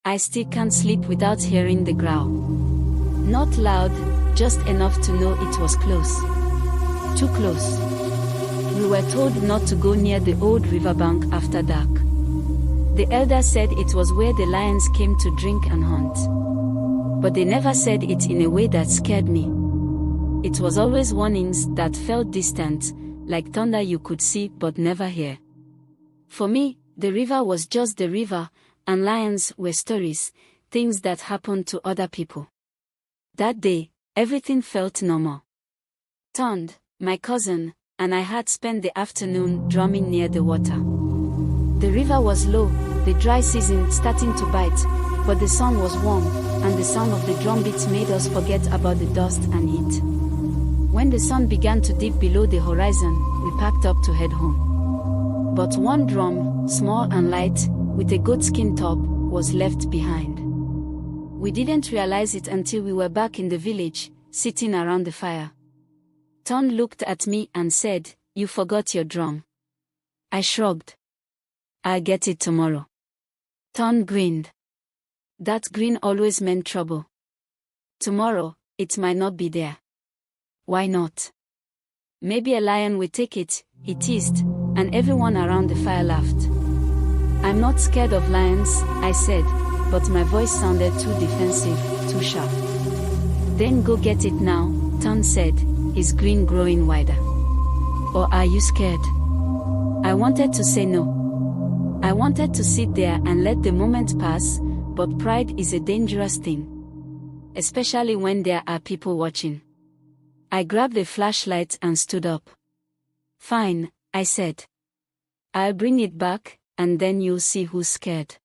I still can't sleep without hearing the growl. Not loud, just enough to know it was close. Too close. We were told not to go near the old riverbank after dark. The elder said it was where the lions came to drink and hunt. But they never said it in a way that scared me. It was always warnings that felt distant, like thunder you could see but never hear. For me, the river was just the river, and lions were stories, things that happened to other people. That day, everything felt normal. Tond, my cousin, and I had spent the afternoon drumming near the water. The river was low, the dry season starting to bite, but the sun was warm, and the sound of the drum beats made us forget about the dust and heat. When the sun began to dip below the horizon, we packed up to head home. But one drum, small and light, with a goatskin top, was left behind. We didn't realize it until we were back in the village, sitting around the fire. Ton looked at me and said, "You forgot your drum." I shrugged. "I'll get it tomorrow." Ton grinned. That grin always meant trouble. Tomorrow, it might not be there. Why not? Maybe a lion will take it, he teased, and everyone around the fire laughed. "I'm not scared of lions," I said, but my voice sounded too defensive, too sharp. "Then go get it now," Ton said, his grin growing wider. "Or are you scared?" I wanted to say no. I wanted to sit there and let the moment pass, but pride is a dangerous thing. Especially when there are people watching. I grabbed a flashlight and stood up. "Fine," I said. "I'll bring it back, and then you'll see who's scared."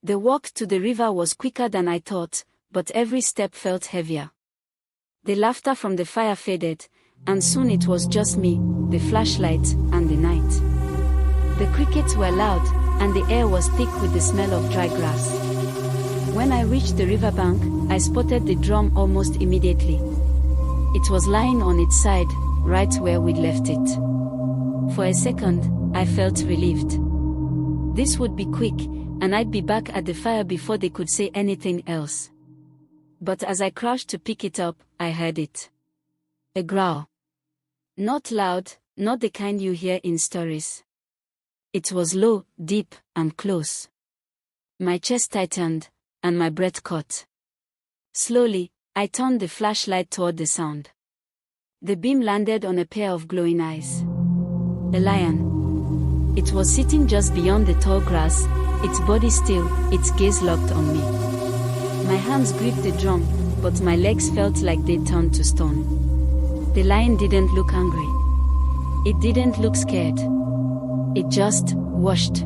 The walk to the river was quicker than I thought, but every step felt heavier. The laughter from the fire faded, and soon it was just me, the flashlight, and the night. The crickets were loud, and the air was thick with the smell of dry grass. When I reached the riverbank, I spotted the drum almost immediately. It was lying on its side, right where we'd left it. For a second, I felt relieved. This would be quick, and I'd be back at the fire before they could say anything else. But as I crouched to pick it up, I heard it. A growl. Not loud, not the kind you hear in stories. It was low, deep, and close. My chest tightened, and my breath caught. Slowly, I turned the flashlight toward the sound. The beam landed on a pair of glowing eyes. A lion. It was sitting just beyond the tall grass, its body still, its gaze locked on me. My hands gripped the drum, but my legs felt like they turned to stone. The lion didn't look angry. It didn't look scared. It just watched.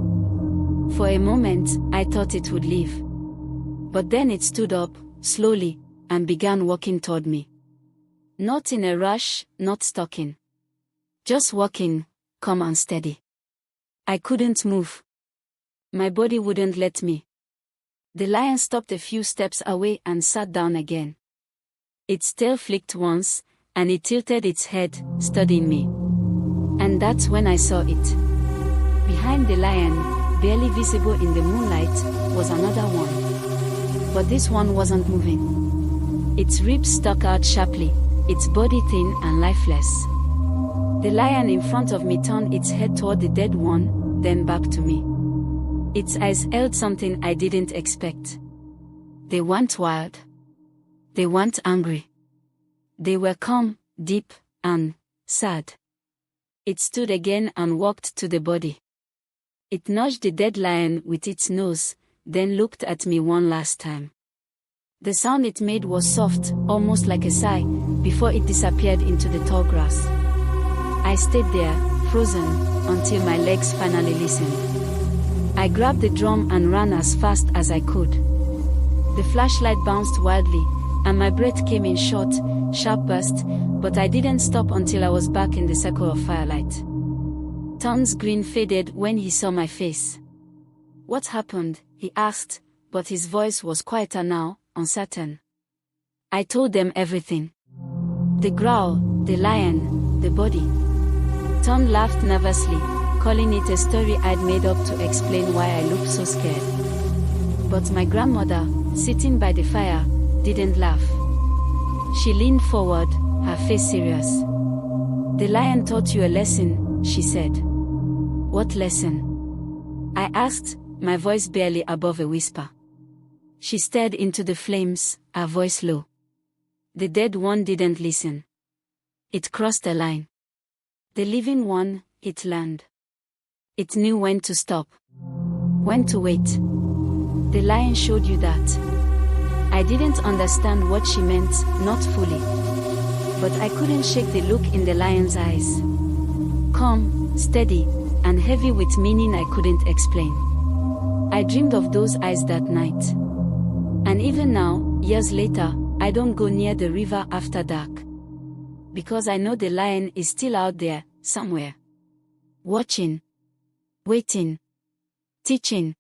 For a moment, I thought it would leave. But then it stood up, slowly, and began walking toward me. Not in a rush, not stalking. Just walking, calm and steady. I couldn't move. My body wouldn't let me. The lion stopped a few steps away and sat down again. Its tail flicked once, and it tilted its head, studying me. And that's when I saw it. Behind the lion, barely visible in the moonlight, was another one. But this one wasn't moving. Its ribs stuck out sharply, its body thin and lifeless. The lion in front of me turned its head toward the dead one, then back to me. Its eyes held something I didn't expect. They weren't wild. They weren't angry. They were calm, deep, and sad. It stood again and walked to the body. It nudged the dead lion with its nose, then looked at me one last time. The sound it made was soft, almost like a sigh, before it disappeared into the tall grass. I stayed there, frozen, until my legs finally listened. I grabbed the drum and ran as fast as I could. The flashlight bounced wildly, and my breath came in short, sharp bursts, but I didn't stop until I was back in the circle of firelight. Ton's grin faded when he saw my face. "What happened?" he asked, but his voice was quieter now, uncertain. I told them everything. The growl, the lion, the body. Ton laughed nervously, calling it a story I'd made up to explain why I looked so scared. But my grandmother, sitting by the fire, didn't laugh. She leaned forward, her face serious. "The lion taught you a lesson," she said. "What lesson?" I asked, my voice barely above a whisper. She stared into the flames, her voice low. "The dead one didn't listen. It crossed a line. The living one, it learned. It knew when to stop. When to wait. The lion showed you that." I didn't understand what she meant, not fully. But I couldn't shake the look in the lion's eyes. Calm, steady, and heavy with meaning I couldn't explain. I dreamed of those eyes that night. And even now, years later, I don't go near the river after dark. Because I know the lion is still out there, somewhere. Watching. Waiting. Teaching.